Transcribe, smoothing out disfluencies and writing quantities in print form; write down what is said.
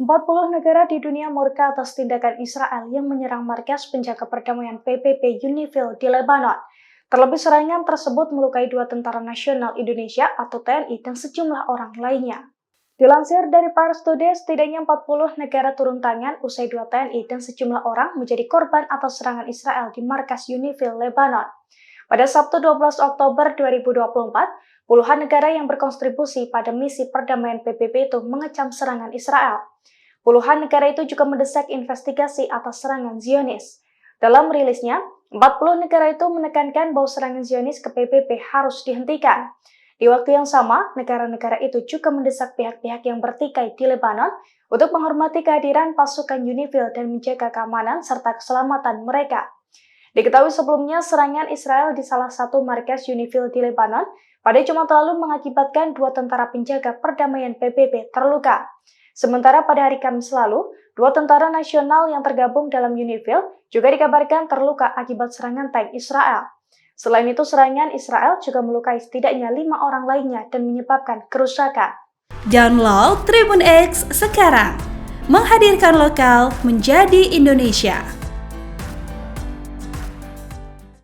40 negara di dunia murka atas tindakan Israel yang menyerang markas penjaga perdamaian PBB UNIFIL di Lebanon. Terlebih serangan tersebut melukai 2 tentara nasional Indonesia atau TNI dan sejumlah orang lainnya. Dilansir dari Pars Today, setidaknya 40 negara turun tangan usai 2 TNI dan sejumlah orang menjadi korban atas serangan Israel di markas UNIFIL Lebanon. Pada Sabtu 12 Oktober 2024, puluhan negara yang berkontribusi pada misi perdamaian PBB itu mengecam serangan Israel. Puluhan negara itu juga mendesak investigasi atas serangan Zionis. Dalam rilisnya, 40 negara itu menekankan bahwa serangan Zionis ke PBB harus dihentikan. Di waktu yang sama, negara-negara itu juga mendesak pihak-pihak yang bertikai di Lebanon untuk menghormati kehadiran pasukan UNIFIL dan menjaga keamanan serta keselamatan mereka. Diketahui sebelumnya, serangan Israel di salah satu markas UNIFIL di Lebanon pada Jumat lalu mengakibatkan 2 tentara penjaga perdamaian PBB terluka. Sementara pada hari Kamis lalu, 2 tentara nasional yang tergabung dalam UNIFIL juga dikabarkan terluka akibat serangan tank Israel. Selain itu, serangan Israel juga melukai setidaknya 5 orang lainnya dan menyebabkan kerusakan. Download Tribun X sekarang, menghadirkan lokal menjadi Indonesia.